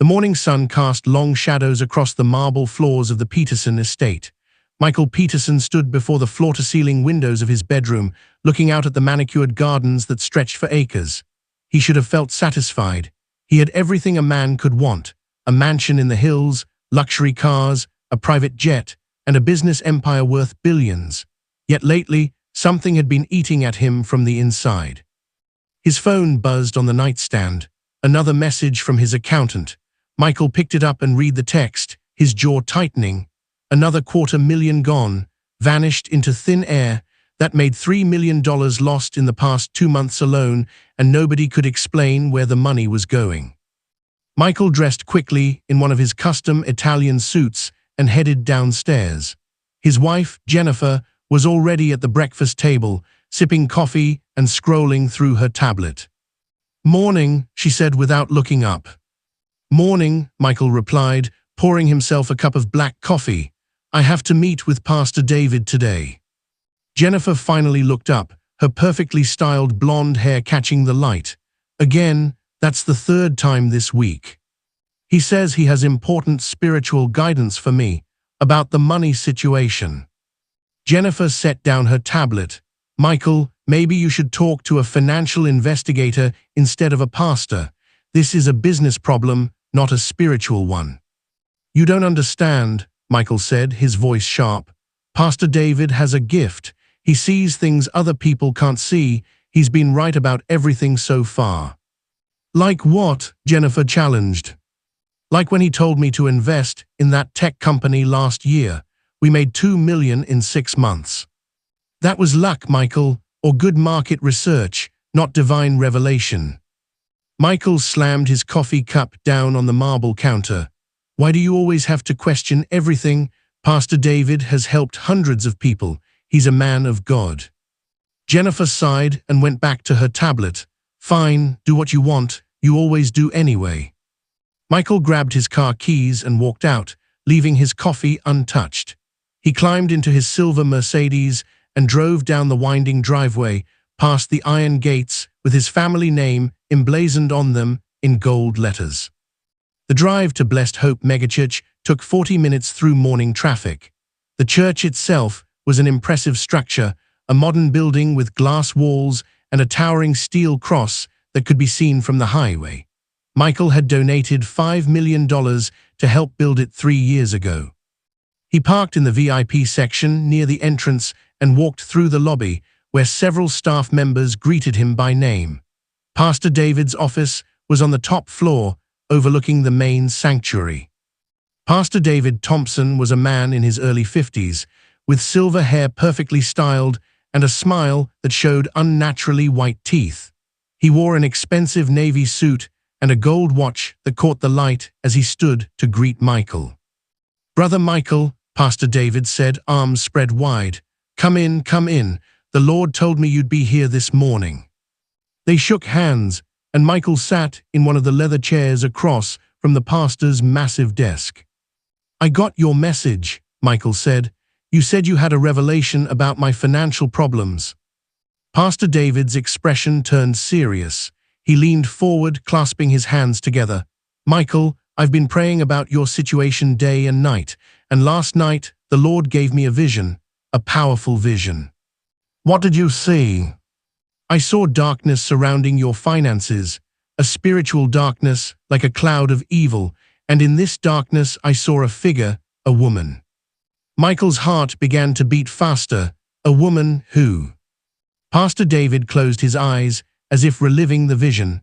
The morning sun cast long shadows across the marble floors of the Peterson estate. Michael Peterson stood before the floor-to-ceiling windows of his bedroom, looking out at the manicured gardens that stretched for acres. He should have felt satisfied. He had everything a man could want: a mansion in the hills, luxury cars, a private jet, and a business empire worth billions. Yet lately, something had been eating at him from the inside. His phone buzzed on the nightstand. Another message from his accountant. Michael picked it up and read the text, his jaw tightening. Another $250,000 gone, vanished into thin air. That made $3 million lost in the past 2 months alone, and nobody could explain where the money was going. Michael dressed quickly in one of his custom Italian suits and headed downstairs. His wife, Jennifer, was already at the breakfast table, sipping coffee and scrolling through her tablet. "Morning," she said without looking up. "Morning," Michael replied, pouring himself a cup of black coffee. "I have to meet with Pastor David today." Jennifer finally looked up, her perfectly styled blonde hair catching the light. "Again, that's the third time this week. He says he has important spiritual guidance for me about the money situation." Jennifer set down her tablet. "Michael, maybe you should talk to a financial investigator instead of a pastor. This is a business problem, not a spiritual one." "You don't understand," Michael said, his voice sharp. "Pastor David has a gift. He sees things other people can't see. He's been right about everything so far." "Like what?" Jennifer challenged. "Like when he told me to invest in that tech company last year. We made $2 million in 6 months. That was luck, Michael, or good market research, not divine revelation." Michael slammed his coffee cup down on the marble counter. "Why do you always have to question everything? Pastor David has helped hundreds of people. He's a man of God." Jennifer sighed and went back to her tablet. "Fine, do what you want. You always do anyway." Michael grabbed his car keys and walked out, leaving his coffee untouched. He climbed into his silver Mercedes and drove down the winding driveway, past the iron gates with his family name emblazoned on them in gold letters. The drive to Blessed Hope Megachurch took 40 minutes through morning traffic. The church itself was an impressive structure, a modern building with glass walls and a towering steel cross that could be seen from the highway. Michael had donated $5 million to help build it 3 years ago. He parked in the VIP section near the entrance and walked through the lobby, where several staff members greeted him by name. Pastor David's office was on the top floor, overlooking the main sanctuary. Pastor David Thompson was a man in his early 50s, with silver hair perfectly styled and a smile that showed unnaturally white teeth. He wore an expensive navy suit and a gold watch that caught the light as he stood to greet Michael. "Brother Michael," Pastor David said, arms spread wide. Come in, come in. The Lord told me you'd be here this morning." They shook hands, and Michael sat in one of the leather chairs across from the pastor's massive desk. "I got your message," Michael said. "You said you had a revelation about my financial problems." Pastor David's expression turned serious. He leaned forward, clasping his hands together. "Michael, I've been praying about your situation day and night, and last night the Lord gave me a vision, a powerful vision." "What did you see?" "I saw darkness surrounding your finances, a spiritual darkness like a cloud of evil, and in this darkness I saw a figure, a woman." Michael's heart began to beat faster. A woman who? Pastor David closed his eyes, as if reliving the vision.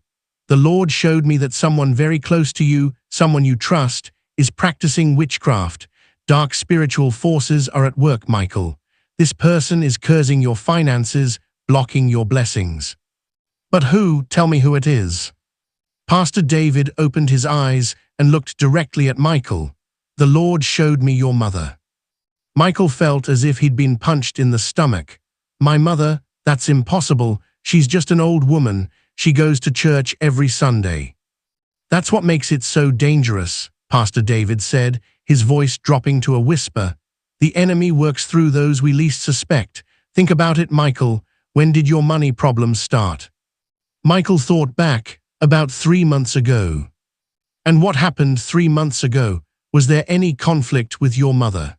"The Lord showed me that someone very close to you, someone you trust, is practicing witchcraft. Dark spiritual forces are at work, Michael. This person is cursing your finances, blocking your blessings." "But who? Tell me who it is." Pastor David opened his eyes and looked directly at Michael. "The Lord showed me your mother." Michael felt as if he'd been punched in the stomach. "My mother? That's impossible. She's just an old woman. She goes to church every Sunday." "That's what makes it so dangerous," Pastor David said, his voice dropping to a whisper. "The enemy works through those we least suspect. Think about it, Michael. When did your money problems start?" Michael thought back, about 3 months ago. And what happened 3 months ago? Was there any conflict with your mother?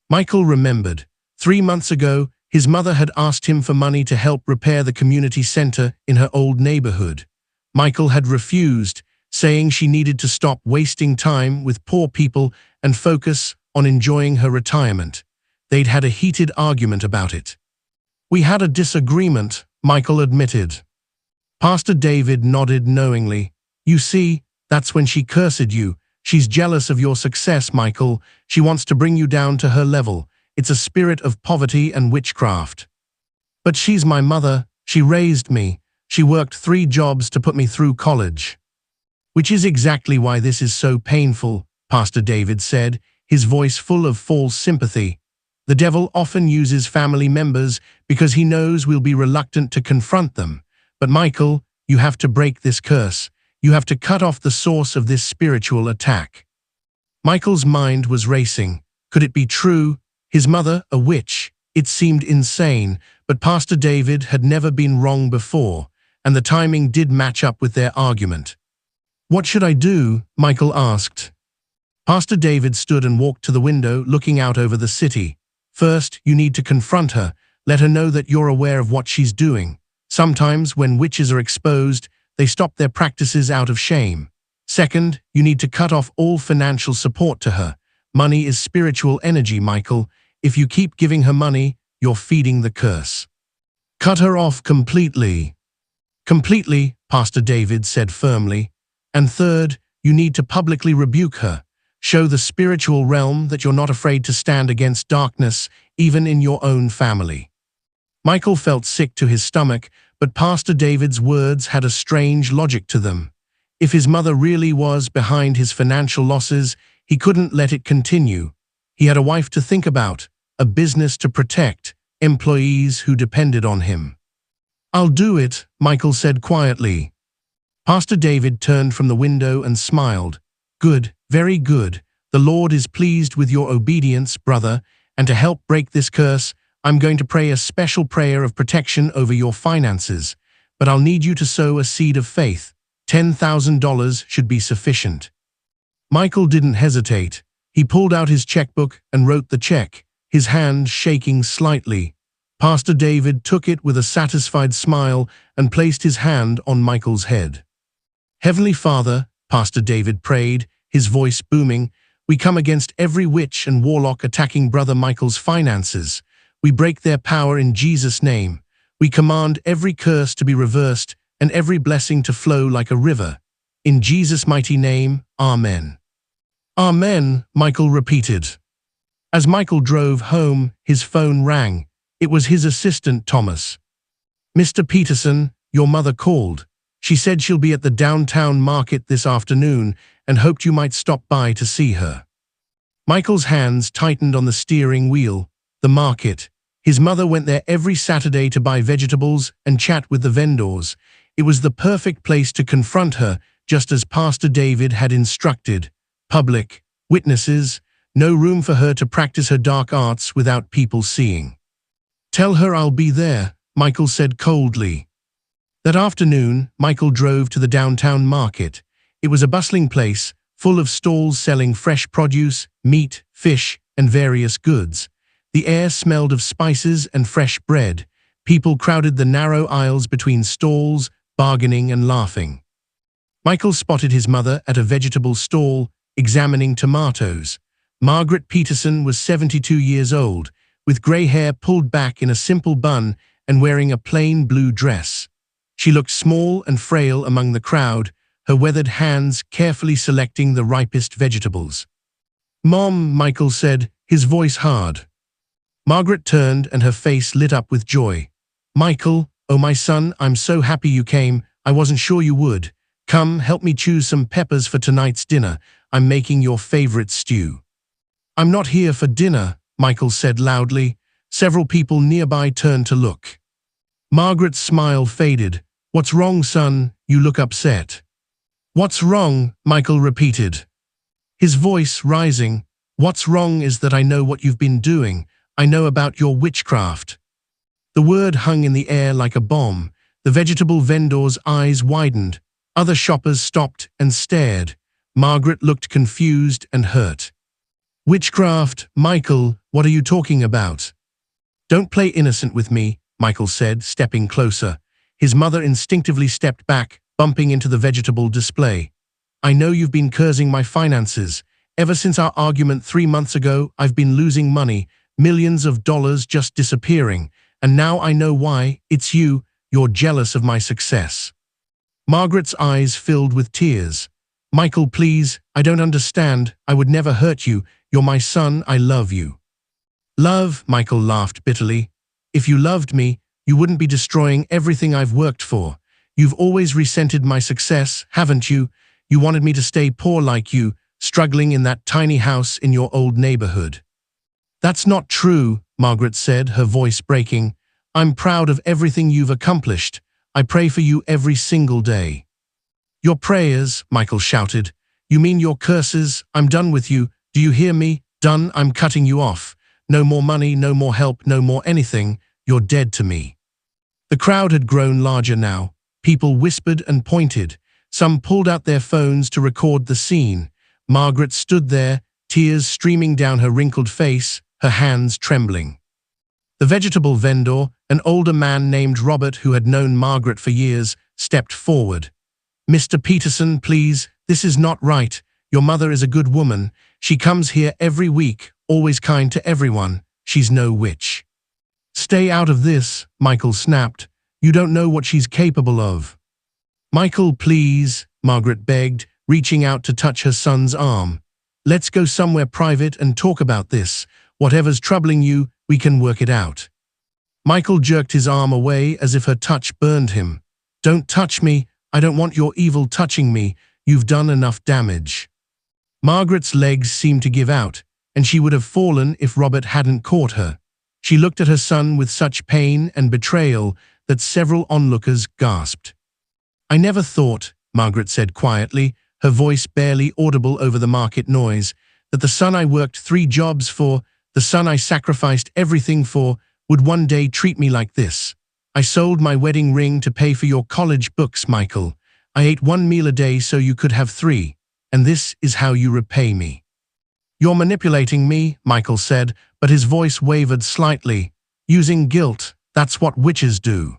Michael remembered. 3 months ago, his mother had asked him for money to help repair the community center in her old neighborhood. Michael had refused, saying she needed to stop wasting time with poor people and focus on enjoying her retirement. They'd had a heated argument about it. "We had a disagreement," Michael admitted. Pastor David nodded knowingly. "You see, that's when she cursed you. She's jealous of your success, Michael. She wants to bring you down to her level. It's a spirit of poverty and witchcraft." "But she's my mother. She raised me. She worked 3 jobs to put me through college." "Which is exactly why this is so painful," Pastor David said, his voice full of false sympathy. "The devil often uses family members because he knows we'll be reluctant to confront them. But Michael, you have to break this curse. You have to cut off the source of this spiritual attack." Michael's mind was racing. Could it be true? His mother, a witch? It seemed insane, but Pastor David had never been wrong before, and the timing did match up with their argument. "What should I do?" Michael asked. Pastor David stood and walked to the window, looking out over the city. "First, you need to confront her. Let her know that you're aware of what she's doing. Sometimes, when witches are exposed, they stop their practices out of shame. Second, you need to cut off all financial support to her. Money is spiritual energy, Michael. If you keep giving her money, you're feeding the curse. Cut her off completely." "Completely," Pastor David said firmly. "And third, you need to publicly rebuke her. Show the spiritual realm that you're not afraid to stand against darkness, even in your own family." Michael felt sick to his stomach, but Pastor David's words had a strange logic to them. If his mother really was behind his financial losses, he couldn't let it continue. He had a wife to think about, a business to protect, employees who depended on him. "I'll do it," Michael said quietly. Pastor David turned from the window and smiled. "Good, very good. The Lord is pleased with your obedience, brother, and to help break this curse, I'm going to pray a special prayer of protection over your finances, but I'll need you to sow a seed of faith. $10,000 should be sufficient." Michael didn't hesitate. He pulled out his checkbook and wrote the check, his hand shaking slightly. Pastor David took it with a satisfied smile and placed his hand on Michael's head. "Heavenly Father," Pastor David prayed, his voice booming, "we come against every witch and warlock attacking Brother Michael's finances. We break their power in Jesus' name. We command every curse to be reversed and every blessing to flow like a river. In Jesus' mighty name, Amen." "Amen," Michael repeated. As Michael drove home, his phone rang. It was his assistant, Thomas. "Mr. Peterson, your mother called. She said she'll be at the downtown market this afternoon and hoped you might stop by to see her." Michael's hands tightened on the steering wheel. The market. His mother went there every Saturday to buy vegetables and chat with the vendors. It was the perfect place to confront her, just as Pastor David had instructed. Public, witnesses, no room for her to practice her dark arts without people seeing. "Tell her I'll be there," Michael said coldly. That afternoon, Michael drove to the downtown market. It was a bustling place, full of stalls selling fresh produce, meat, fish, and various goods. The air smelled of spices and fresh bread. People crowded the narrow aisles between stalls, bargaining and laughing. Michael spotted his mother at a vegetable stall, examining tomatoes. Margaret Peterson was 72 years old, with gray hair pulled back in a simple bun and wearing a plain blue dress. She looked small and frail among the crowd, her weathered hands carefully selecting the ripest vegetables. "Mom," Michael said, his voice hard. Margaret turned and her face lit up with joy. "Michael, oh my son, I'm so happy you came. I wasn't sure you would. Come, help me choose some peppers for tonight's dinner. I'm making your favorite stew." "I'm not here for dinner," Michael said loudly. Several people nearby turned to look. Margaret's smile faded. "What's wrong, son? You look upset." "What's wrong?" Michael repeated, his voice rising. "What's wrong is that I know what you've been doing. I know about your witchcraft." The word hung in the air like a bomb. The vegetable vendor's eyes widened. Other shoppers stopped and stared. Margaret looked confused and hurt. Witchcraft, Michael, what are you talking about? Don't play innocent with me, Michael said, stepping closer. His mother instinctively stepped back, bumping into the vegetable display. I know you've been cursing my finances. Ever since our argument 3 months ago, I've been losing money, millions of dollars just disappearing. And now I know why. It's you. You're jealous of my success. Margaret's eyes filled with tears. Michael, please, I don't understand. I would never hurt you. You're my son. I love you. Love, Michael laughed bitterly. If you loved me, you wouldn't be destroying everything I've worked for. You've always resented my success, haven't you? You wanted me to stay poor like you, struggling in that tiny house in your old neighborhood. That's not true, Margaret said, her voice breaking. I'm proud of everything you've accomplished. I pray for you every single day. Your prayers, Michael shouted. You mean your curses? I'm done with you. Do you hear me? Done. I'm cutting you off. No more money, no more help, no more anything. You're dead to me. The crowd had grown larger now. People whispered and pointed. Some pulled out their phones to record the scene. Margaret stood there, tears streaming down her wrinkled face, her hands trembling. The vegetable vendor, an older man named Robert who had known Margaret for years, stepped forward. Mr. Peterson, please, this is not right. Your mother is a good woman. She comes here every week, always kind to everyone. She's no witch. Stay out of this, Michael snapped. You don't know what she's capable of. Michael, please, Margaret begged, reaching out to touch her son's arm. Let's go somewhere private and talk about this. Whatever's troubling you, we can work it out. Michael jerked his arm away as if her touch burned him. Don't touch me. I don't want your evil touching me. You've done enough damage. Margaret's legs seemed to give out, and she would have fallen if Robert hadn't caught her. She looked at her son with such pain and betrayal that several onlookers gasped. I never thought, Margaret said quietly, her voice barely audible over the market noise, that the son I worked 3 jobs for, the son I sacrificed everything for, would one day treat me like this. I sold my wedding ring to pay for your college books, Michael. I ate 1 meal a day so you could have 3, and this is how you repay me. You're manipulating me, Michael said, but his voice wavered slightly. Using guilt, that's what witches do.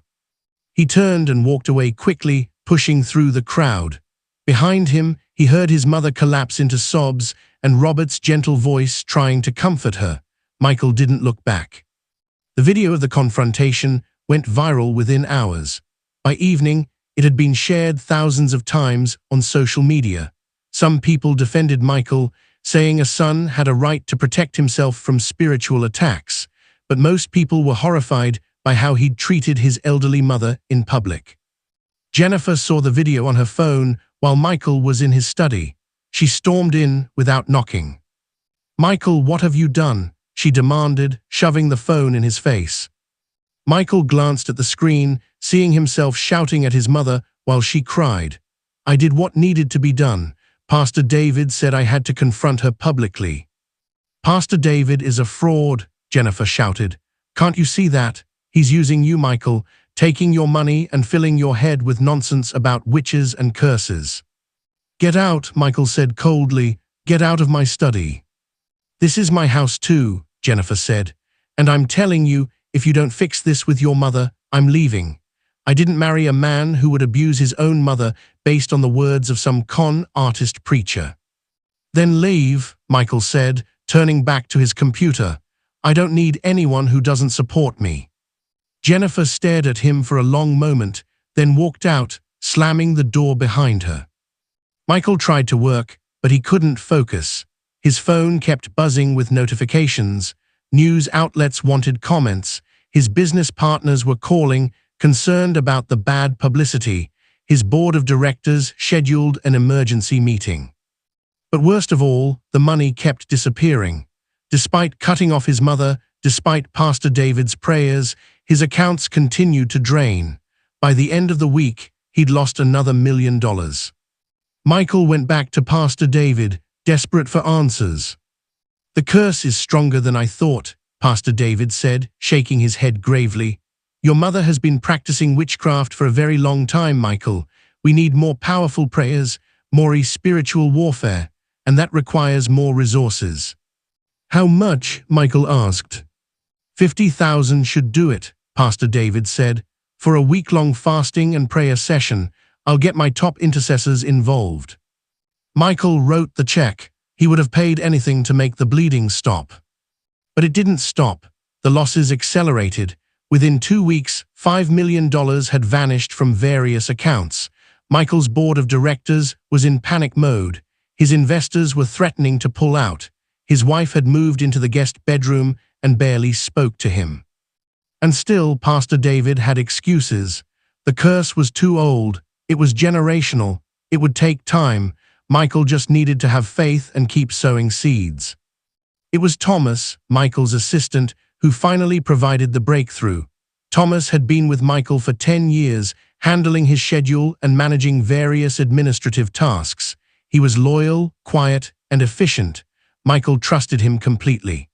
He turned and walked away quickly, pushing through the crowd. Behind him, he heard his mother collapse into sobs and Robert's gentle voice trying to comfort her. Michael didn't look back. The video of the confrontation went viral within hours. By evening, it had been shared thousands of times on social media. Some people defended Michael, saying a son had a right to protect himself from spiritual attacks, but most people were horrified by how he'd treated his elderly mother in public. Jennifer saw the video on her phone while Michael was in his study. She stormed in without knocking. Michael, what have you done? She demanded, shoving the phone in his face. Michael glanced at the screen, seeing himself shouting at his mother while she cried. I did what needed to be done. Pastor David said I had to confront her publicly. Pastor David is a fraud, Jennifer shouted. Can't you see that? He's using you, Michael, taking your money and filling your head with nonsense about witches and curses. Get out, Michael said coldly. Get out of my study. This is my house too, Jennifer said. And I'm telling you, if you don't fix this with your mother, I'm leaving. I didn't marry a man who would abuse his own mother based on the words of some con artist preacher. Then leave, Michael said, turning back to his computer. I don't need anyone who doesn't support me. Jennifer stared at him for a long moment, then walked out, slamming the door behind her. Michael tried to work, but he couldn't focus. His phone kept buzzing with notifications. News outlets wanted comments. His business partners were calling, concerned about the bad publicity. His board of directors scheduled an emergency meeting. But worst of all, the money kept disappearing. Despite cutting off his mother, despite Pastor David's prayers, his accounts continued to drain. By the end of the week, he'd lost another $1 million. Michael went back to Pastor David, desperate for answers. The curse is stronger than I thought, Pastor David said, shaking his head gravely. Your mother has been practicing witchcraft for a very long time, Michael. We need more powerful prayers, more spiritual warfare, and that requires more resources. How much? Michael asked. 50,000 should do it, Pastor David said. For a week-long fasting and prayer session, I'll get my top intercessors involved. Michael wrote the check. He would have paid anything to make the bleeding stop. But it didn't stop. The losses accelerated. Within 2 weeks, $5 million had vanished from various accounts. Michael's board of directors was in panic mode. His investors were threatening to pull out. His wife had moved into the guest bedroom and barely spoke to him. And still, Pastor David had excuses. The curse was too old. It was generational. It would take time. Michael just needed to have faith and keep sowing seeds. It was Thomas, Michael's assistant, who finally provided the breakthrough. Thomas had been with Michael for 10 years, handling his schedule and managing various administrative tasks. He was loyal, quiet, and efficient. Michael trusted him completely.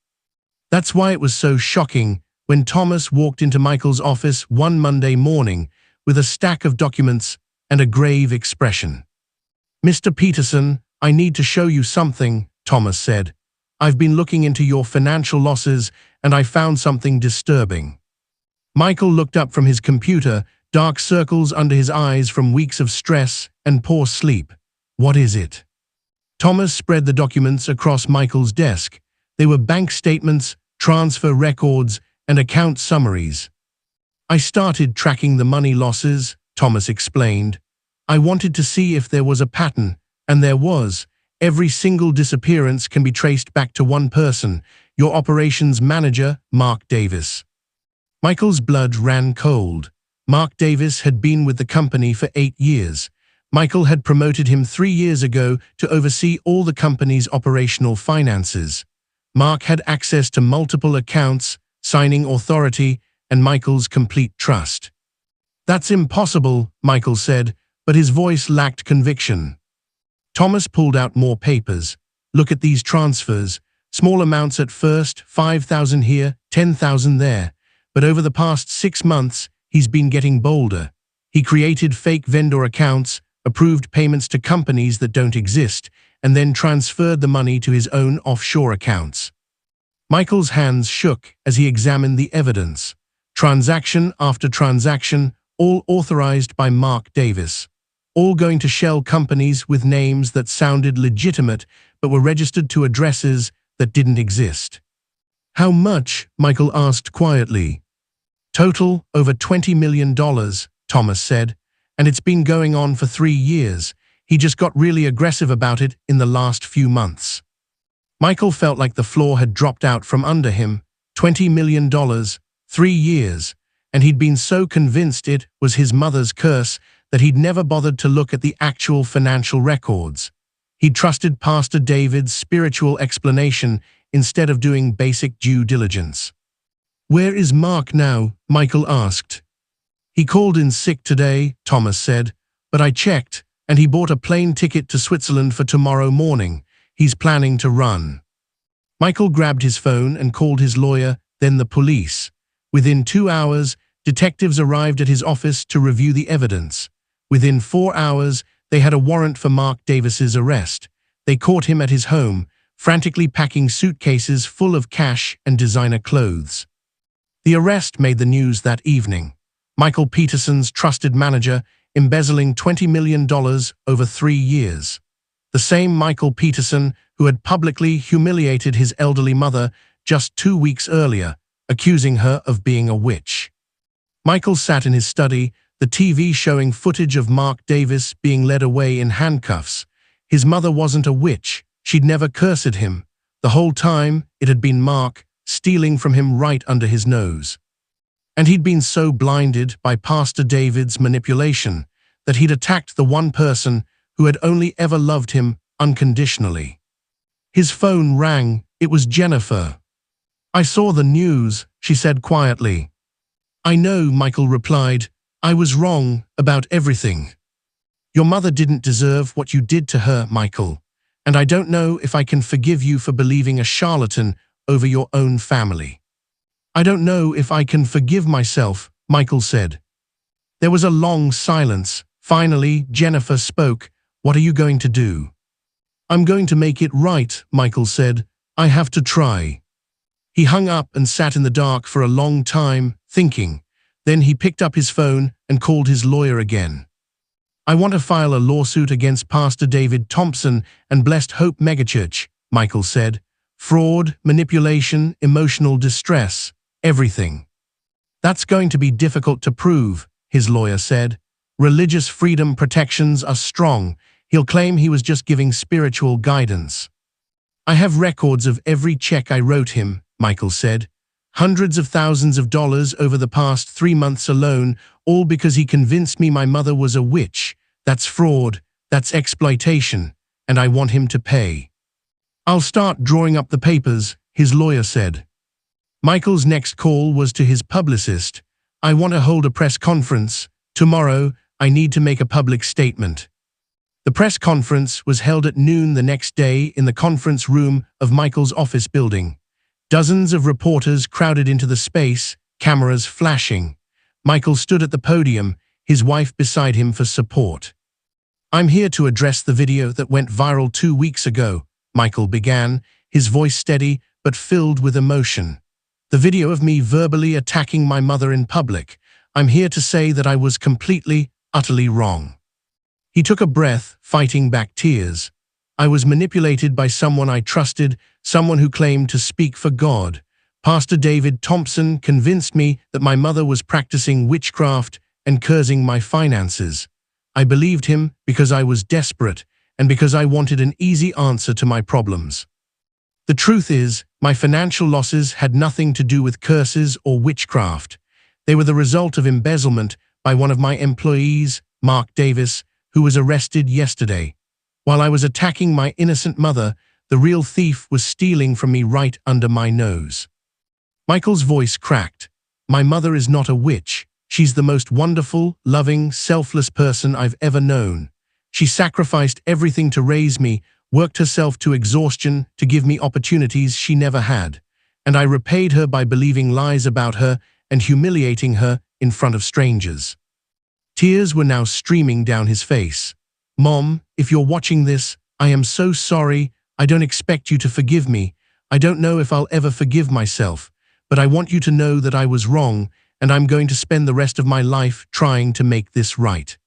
That's why it was so shocking when Thomas walked into Michael's office one Monday morning with a stack of documents and a grave expression. "Mr. Peterson, I need to show you something," Thomas said. "I've been looking into your financial losses and I found something disturbing." Michael looked up from his computer, dark circles under his eyes from weeks of stress and poor sleep. "What is it?" Thomas spread the documents across Michael's desk. They were bank statements, transfer records, and account summaries. "I started tracking the money losses," Thomas explained. "I wanted to see if there was a pattern, and there was. Every single disappearance can be traced back to one person, your operations manager, Mark Davis." Michael's blood ran cold. Mark Davis had been with the company for 8 years. Michael had promoted him 3 years ago to oversee all the company's operational finances. Mark had access to multiple accounts, signing authority, and Michael's complete trust. "That's impossible," Michael said, but his voice lacked conviction. Thomas pulled out more papers. "Look at these transfers. Small amounts at first, 5,000 here, 10,000 there. But over the past 6 months, he's been getting bolder. He created fake vendor accounts, approved payments to companies that don't exist, and then transferred the money to his own offshore accounts." Michael's hands shook as he examined the evidence. Transaction after transaction, all authorized by Mark Davis. All going to shell companies with names that sounded legitimate but were registered to addresses that didn't exist. "How much?" Michael asked quietly. "Total, over $20 million, Thomas said. "And it's been going on for 3 years. He just got really aggressive about it in the last few months." Michael felt like the floor had dropped out from under him. $20 million, 3 years. And he'd been so convinced it was his mother's curse that he'd never bothered to look at the actual financial records. He'd trusted Pastor David's spiritual explanation instead of doing basic due diligence. "Where is Mark now?" Michael asked. "He called in sick today," Thomas said, "but I checked, and he bought a plane ticket to Switzerland for tomorrow morning. He's planning to run." Michael grabbed his phone and called his lawyer, then the police. Within 2 hours, detectives arrived at his office to review the evidence. Within 4 hours, they had a warrant for Mark Davis's arrest. They caught him at his home, frantically packing suitcases full of cash and designer clothes. The arrest made the news that evening. Michael Peterson's trusted manager, embezzling $20 million over 3 years. The same Michael Peterson who had publicly humiliated his elderly mother just 2 weeks earlier, accusing her of being a witch. Michael sat in his study, the TV showing footage of Mark Davis being led away in handcuffs. His mother wasn't a witch. She'd never cursed him. The whole time, it had been Mark, stealing from him right under his nose. And he'd been so blinded by Pastor David's manipulation that he'd attacked the one person who had only ever loved him unconditionally. His phone rang. It was Jennifer. "I saw the news," she said quietly. "I know," Michael replied. "I was wrong about everything. Your mother didn't deserve what you did to her, Michael, and I don't know if I can forgive you for believing a charlatan over your own family." "I don't know if I can forgive myself," Michael said. There was a long silence. Finally, Jennifer spoke. What are you going to do? I'm going to make it right, Michael said. I have to try. He hung up and sat in the dark for a long time, thinking. Then he picked up his phone and called his lawyer again. I want to file a lawsuit against Pastor David Thompson and Blessed Hope Megachurch, Michael said. Fraud, manipulation, emotional distress, everything. That's going to be difficult to prove, his lawyer said. Religious freedom protections are strong. He'll claim he was just giving spiritual guidance. I have records of every check I wrote him, Michael said. Hundreds of thousands of dollars over the past 3 months alone, all because he convinced me my mother was a witch. That's fraud, that's exploitation, and I want him to pay. I'll start drawing up the papers, his lawyer said. Michael's next call was to his publicist. I want to hold a press conference. Tomorrow, I need to make a public statement. The press conference was held at noon the next day in the conference room of Michael's office building. Dozens of reporters crowded into the space, cameras flashing. Michael stood at the podium, his wife beside him for support. I'm here to address the video that went viral 2 weeks ago, Michael began, his voice steady but filled with emotion. The video of me verbally attacking my mother in public. I'm here to say that I was completely, utterly wrong. He took a breath, fighting back tears. I was manipulated by someone I trusted, someone who claimed to speak for God. Pastor David Thompson convinced me that my mother was practicing witchcraft and cursing my finances. I believed him because I was desperate and because I wanted an easy answer to my problems. The truth is, my financial losses had nothing to do with curses or witchcraft. They were the result of embezzlement by one of my employees, Mark Davis, who was arrested yesterday. While I was attacking my innocent mother, the real thief was stealing from me right under my nose. Michael's voice cracked. My mother is not a witch. She's the most wonderful, loving, selfless person I've ever known. She sacrificed everything to raise me, worked herself to exhaustion to give me opportunities she never had. And I repaid her by believing lies about her and humiliating her in front of strangers. Tears were now streaming down his face. Mom, if you're watching this, I am so sorry. I don't expect you to forgive me. I don't know if I'll ever forgive myself, but I want you to know that I was wrong, and I'm going to spend the rest of my life trying to make this right.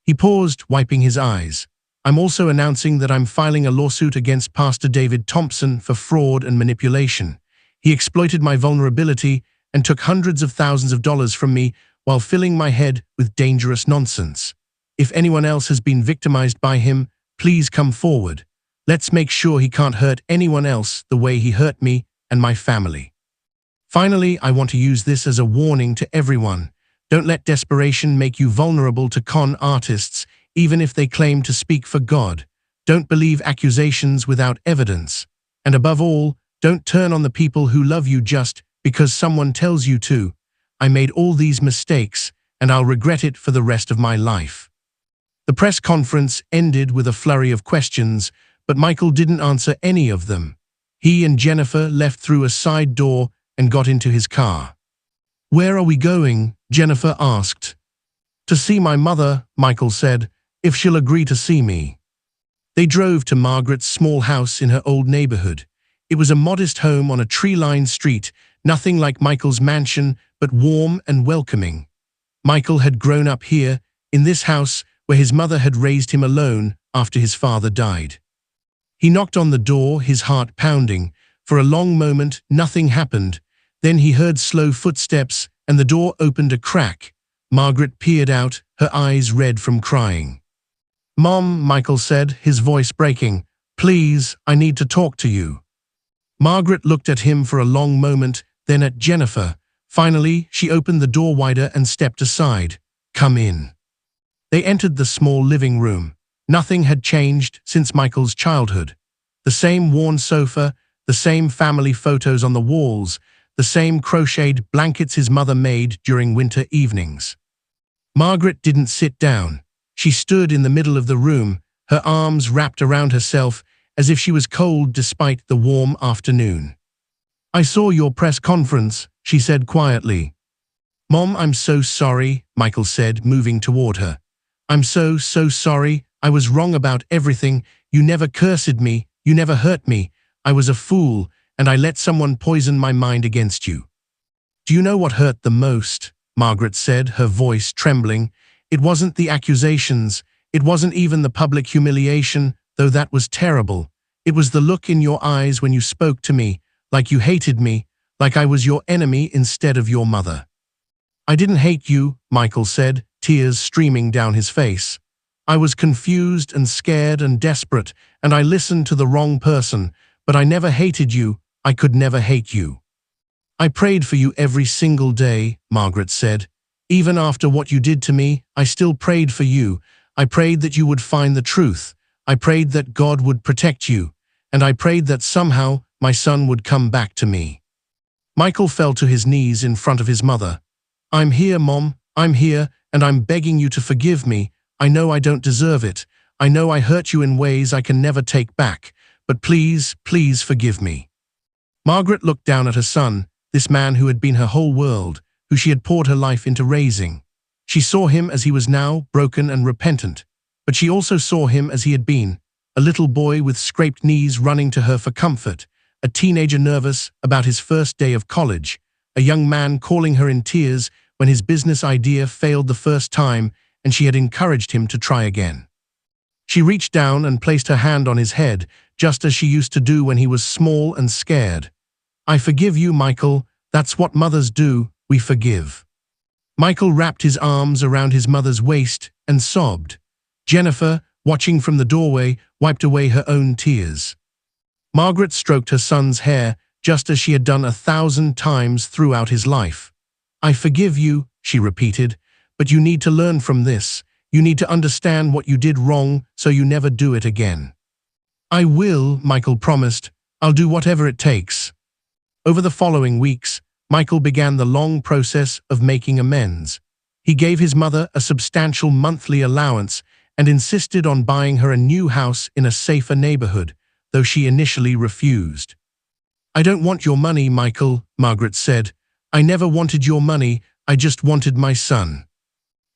He paused, wiping his eyes. I'm also announcing that I'm filing a lawsuit against Pastor David Thompson for fraud and manipulation. He exploited my vulnerability and took hundreds of thousands of dollars from me while filling my head with dangerous nonsense. If anyone else has been victimized by him, please come forward. Let's make sure he can't hurt anyone else the way he hurt me and my family. Finally, I want to use this as a warning to everyone. Don't let desperation make you vulnerable to con artists, even if they claim to speak for God. Don't believe accusations without evidence. And above all, don't turn on the people who love you just because someone tells you to. I made all these mistakes, and I'll regret it for the rest of my life. The press conference ended with a flurry of questions, but Michael didn't answer any of them. He and Jennifer left through a side door and got into his car. Where are we going? Jennifer asked. To see my mother, Michael said, if she'll agree to see me. They drove to Margaret's small house in her old neighborhood. It was a modest home on a tree-lined street, nothing like Michael's mansion, but warm and welcoming. Michael had grown up here, in this house where his mother had raised him alone after his father died. He knocked on the door, his heart pounding. For a long moment, nothing happened. Then he heard slow footsteps, and the door opened a crack. Margaret peered out, her eyes red from crying. Mom, Michael said, his voice breaking. Please, I need to talk to you. Margaret looked at him for a long moment, then at Jennifer. Finally, she opened the door wider and stepped aside. Come in. They entered the small living room. Nothing had changed since Michael's childhood. The same worn sofa, the same family photos on the walls, the same crocheted blankets his mother made during winter evenings. Margaret didn't sit down. She stood in the middle of the room, her arms wrapped around herself as if she was cold despite the warm afternoon. I saw your press conference, she said quietly. Mom, I'm so sorry, Michael said, moving toward her. I'm so sorry. I was wrong about everything. You never cursed me. You never hurt me. I was a fool, and I let someone poison my mind against you." "Do you know what hurt the most?" Margaret said, her voice trembling. "It wasn't the accusations. It wasn't even the public humiliation, though that was terrible. It was the look in your eyes when you spoke to me, like you hated me, like I was your enemy instead of your mother." "I didn't hate you," Michael said, tears streaming down his face. "I was confused and scared and desperate, and I listened to the wrong person, but I never hated you. I could never hate you." "I prayed for you every single day," Margaret said. "Even after what you did to me, I still prayed for you. I prayed that you would find the truth. I prayed that God would protect you. And I prayed that somehow my son would come back to me." Michael fell to his knees in front of his mother. "I'm here, Mom. I'm here, and I'm begging you to forgive me. I know I don't deserve it. I know I hurt you in ways I can never take back. But please, please forgive me." Margaret looked down at her son, this man who had been her whole world, who she had poured her life into raising. She saw him as he was now, broken and repentant. But she also saw him as he had been, a little boy with scraped knees running to her for comfort, a teenager nervous about his first day of college, a young man calling her in tears when his business idea failed the first time and she had encouraged him to try again. She reached down and placed her hand on his head, just as she used to do when he was small and scared. "I forgive you, Michael. That's what mothers do. We forgive." Michael wrapped his arms around his mother's waist and sobbed. Jennifer, watching from the doorway, wiped away her own tears. Margaret stroked her son's hair, just as she had done 1,000 times throughout his life. "I forgive you," she repeated, "but you need to learn from this. You need to understand what you did wrong so you never do it again." "I will," Michael promised. "I'll do whatever it takes." Over the following weeks, Michael began the long process of making amends. He gave his mother a substantial monthly allowance and insisted on buying her a new house in a safer neighborhood, though she initially refused. "I don't want your money, Michael," Margaret said. "I never wanted your money, I just wanted my son."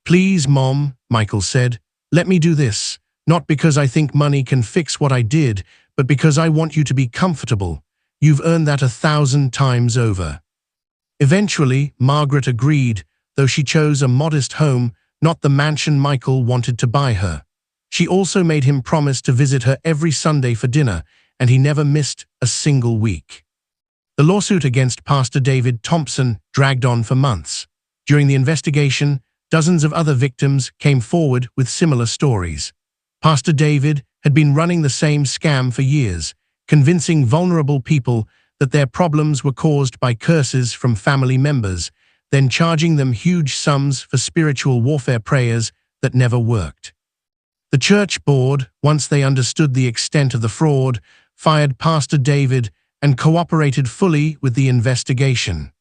"Please, Mom," Michael said, "let me do this, not because I think money can fix what I did, but because I want you to be comfortable. You've earned that 1,000 times over." Eventually, Margaret agreed, though she chose a modest home, not the mansion Michael wanted to buy her. She also made him promise to visit her every Sunday for dinner, and he never missed a single week. The lawsuit against Pastor David Thompson dragged on for months. During the investigation, dozens of other victims came forward with similar stories. Pastor David had been running the same scam for years, convincing vulnerable people that their problems were caused by curses from family members, then charging them huge sums for spiritual warfare prayers that never worked. The church board, once they understood the extent of the fraud, fired Pastor David and cooperated fully with the investigation.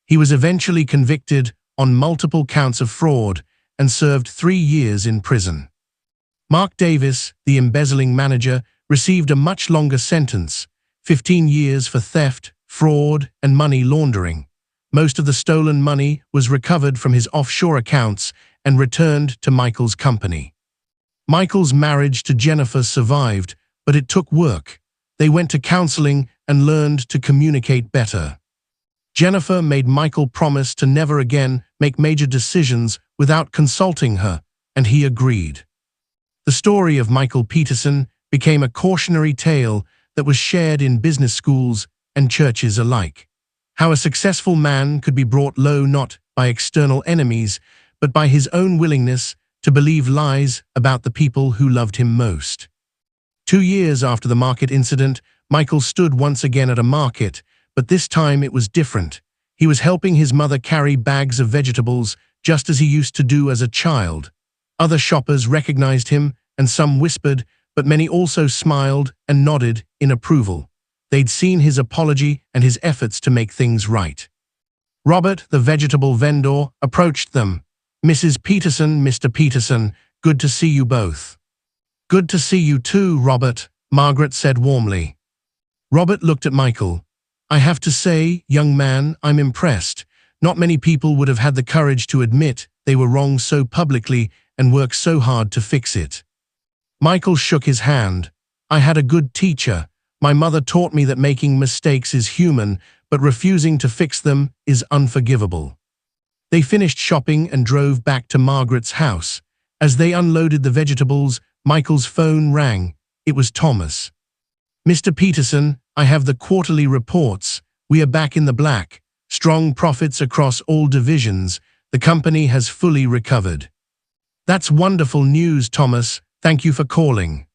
He was eventually convicted on multiple counts of fraud and served 3 years in prison. Mark Davis, the embezzling manager, received a much longer sentence, 15 years for theft, fraud, and money laundering. Most of the stolen money was recovered from his offshore accounts and returned to Michael's company. Michael's marriage to Jennifer survived, but it took work. They went to counseling and learned to communicate better. Jennifer made Michael promise to never again make major decisions without consulting her, and he agreed. The story of Michael Peterson became a cautionary tale that was shared in business schools and churches alike. How a successful man could be brought low not by external enemies, but by his own willingness to believe lies about the people who loved him most. 2 years after the market incident, Michael stood once again at a market, but this time it was different. He was helping his mother carry bags of vegetables, just as he used to do as a child. Other shoppers recognized him, and some whispered, but many also smiled and nodded in approval. They'd seen his apology and his efforts to make things right. Robert, the vegetable vendor, approached them. "Mrs. Peterson, Mr. Peterson, good to see you both." "Good to see you too, Robert," Margaret said warmly. Robert looked at Michael. "I have to say, young man, I'm impressed. Not many people would have had the courage to admit they were wrong so publicly and work so hard to fix it." Michael shook his hand. I had a good teacher. My mother taught me that making mistakes is human, but refusing to fix them is unforgivable. They finished shopping and drove back to Margaret's house. As they unloaded the vegetables, Michael's phone rang. It was Thomas. Mr. Peterson, I have the quarterly reports. We are back in the black. Strong profits across all divisions. The company has fully recovered. That's wonderful news, Thomas. Thank you for calling.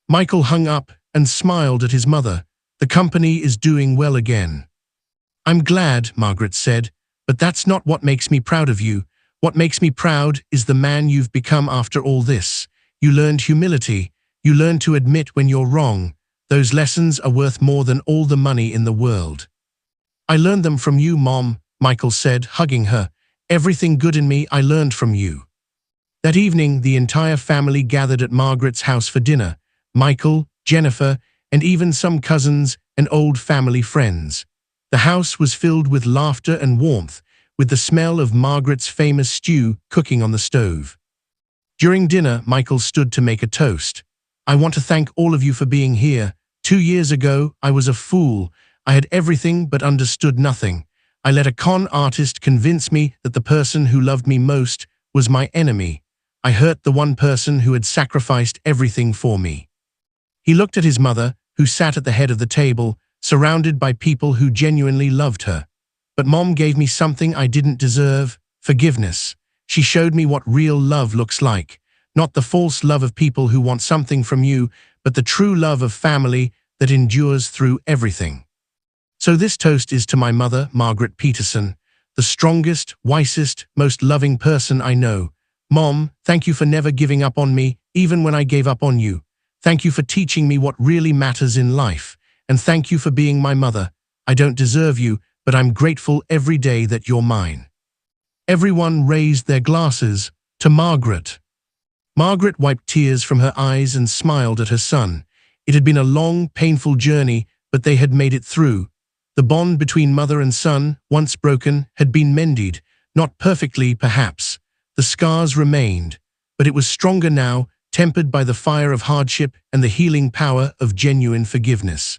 Michael hung up and smiled at his mother. The company is doing well again. I'm glad, Margaret said, but that's not what makes me proud of you. What makes me proud is the man you've become after all this. You learned humility. You learned to admit when you're wrong. Those lessons are worth more than all the money in the world. I learned them from you, Mom, Michael said, hugging her. Everything good in me I learned from you. That evening, the entire family gathered at Margaret's house for dinner. Michael, Jennifer, and even some cousins and old family friends. The house was filled with laughter and warmth, with the smell of Margaret's famous stew cooking on the stove. During dinner, Michael stood to make a toast. I want to thank all of you for being here. 2 years ago, I was a fool. I had everything but understood nothing. I let a con artist convince me that the person who loved me most was my enemy. I hurt the one person who had sacrificed everything for me. He looked at his mother, who sat at the head of the table, surrounded by people who genuinely loved her. But Mom gave me something I didn't deserve, forgiveness. She showed me what real love looks like. Not the false love of people who want something from you, but the true love of family that endures through everything. So this toast is to my mother, Margaret Peterson, the strongest, wisest, most loving person I know. Mom, thank you for never giving up on me, even when I gave up on you. Thank you for teaching me what really matters in life. And thank you for being my mother. I don't deserve you, but I'm grateful every day that you're mine. Everyone raised their glasses to Margaret. Margaret wiped tears from her eyes and smiled at her son. It had been a long, painful journey, but they had made it through. The bond between mother and son, once broken, had been mended, not perfectly, perhaps. The scars remained, but it was stronger now, tempered by the fire of hardship and the healing power of genuine forgiveness.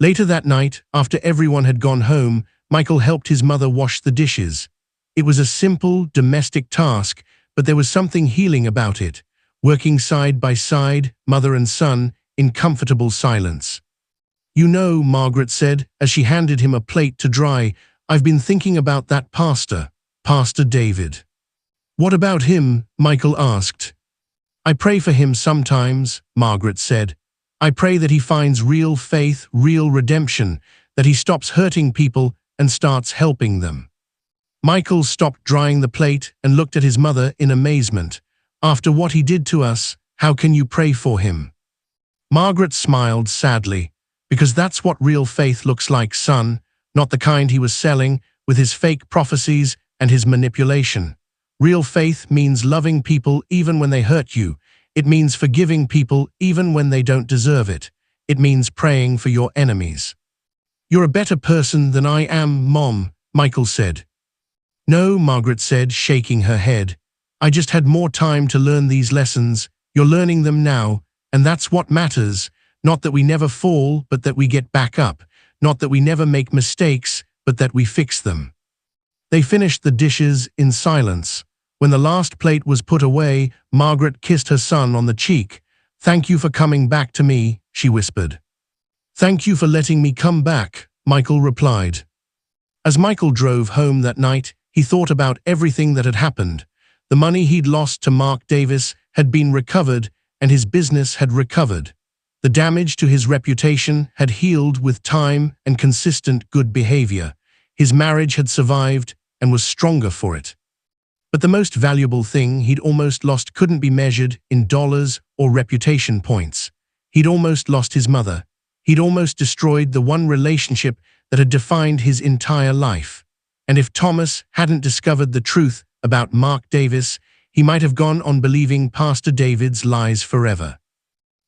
Later that night, after everyone had gone home, Michael helped his mother wash the dishes. It was a simple, domestic task, but there was something healing about it, working side by side, mother and son, in comfortable silence. You know, Margaret said, as she handed him a plate to dry, I've been thinking about that pastor, Pastor David. What about him? Michael asked. I pray for him sometimes, Margaret said. I pray that he finds real faith, real redemption, that he stops hurting people and starts helping them. Michael stopped drying the plate and looked at his mother in amazement. After what he did to us, how can you pray for him? Margaret smiled sadly. Because that's what real faith looks like, son, not the kind he was selling with his fake prophecies and his manipulation. Real faith means loving people even when they hurt you. It means forgiving people even when they don't deserve it. It means praying for your enemies. You're a better person than I am, Mom, Michael said. No, Margaret said, shaking her head. I just had more time to learn these lessons. You're learning them now, and that's what matters. Not that we never fall, but that we get back up. Not that we never make mistakes, but that we fix them. They finished the dishes in silence. When the last plate was put away, Margaret kissed her son on the cheek. Thank you for coming back to me, she whispered. Thank you for letting me come back, Michael replied. As Michael drove home that night, he thought about everything that had happened. The money he'd lost to Mark Davis had been recovered, and his business had recovered. The damage to his reputation had healed with time and consistent good behavior. His marriage had survived and was stronger for it. But the most valuable thing he'd almost lost couldn't be measured in dollars or reputation points. He'd almost lost his mother. He'd almost destroyed the one relationship that had defined his entire life. And if Thomas hadn't discovered the truth about Mark Davis, he might have gone on believing Pastor David's lies forever.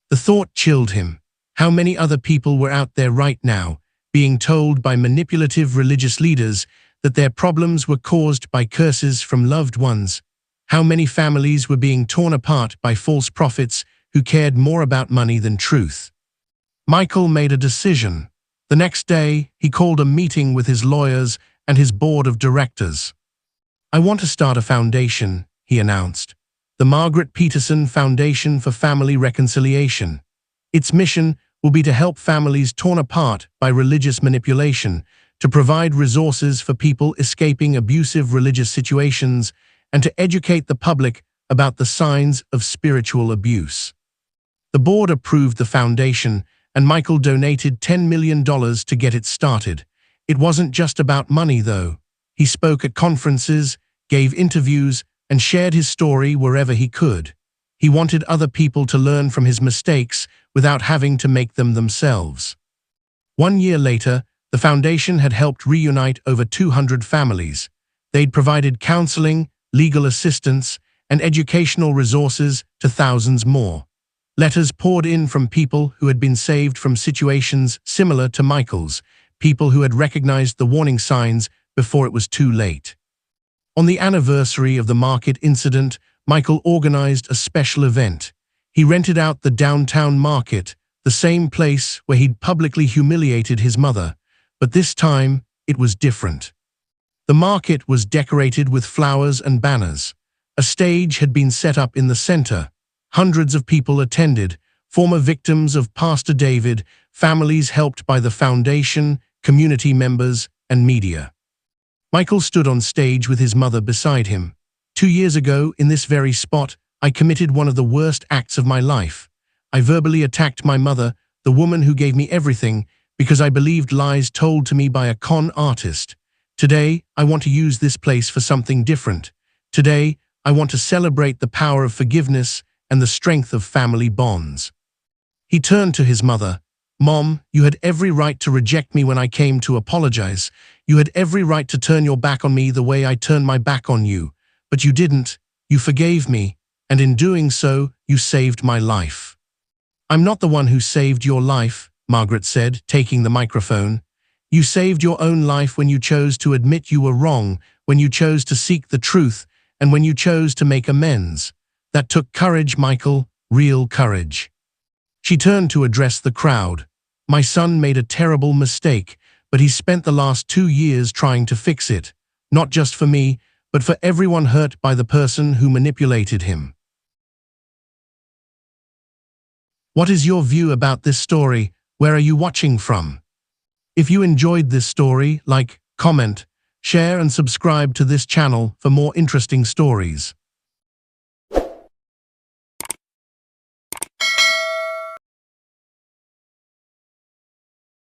The thought chilled him. How many other people were out there right now, being told by manipulative religious leaders that their problems were caused by curses from loved ones? How many families were being torn apart by false prophets who cared more about money than truth. Michael made a decision. The next day, he called a meeting with his lawyers and his board of directors. "I want to start a foundation," he announced. "The Margaret Peterson Foundation for Family Reconciliation. Its mission will be to help families torn apart by religious manipulation, to provide resources for people escaping abusive religious situations, and to educate the public about the signs of spiritual abuse." The board approved the foundation, and Michael donated $10 million to get it started. It wasn't just about money, though. He spoke at conferences, gave interviews, and shared his story wherever he could. He wanted other people to learn from his mistakes without having to make them themselves. 1 year later, the foundation had helped reunite over 200 families. They'd provided counseling, legal assistance, and educational resources to thousands more. Letters poured in from people who had been saved from situations similar to Michael's, people who had recognized the warning signs before it was too late. On the anniversary of the market incident, Michael organized a special event. He rented out the downtown market, the same place where he'd publicly humiliated his mother, but this time it was different. The market was decorated with flowers and banners. A stage had been set up in the center. Hundreds of people attended, former victims of Pastor David, families helped by the foundation, community members, and media. Michael stood on stage with his mother beside him. 2 years ago, in this very spot, I committed one of the worst acts of my life. I verbally attacked my mother, the woman who gave me everything, because I believed lies told to me by a con artist. Today, I want to use this place for something different. Today, I want to celebrate the power of forgiveness and the strength of family bonds. He turned to his mother. "Mom, you had every right to reject me when I came to apologize. You had every right to turn your back on me the way I turned my back on you. But you didn't. You forgave me, and in doing so, you saved my life." "I'm not the one who saved your life," Margaret said, taking the microphone. "You saved your own life when you chose to admit you were wrong, when you chose to seek the truth, and when you chose to make amends. That took courage, Michael, real courage." She turned to address the crowd. "My son made a terrible mistake, but he spent the last 2 years trying to fix it, not just for me, but for everyone hurt by the person who manipulated him." What is your view about this story? Where are you watching from? If you enjoyed this story, like, comment, share, and subscribe to this channel for more interesting stories.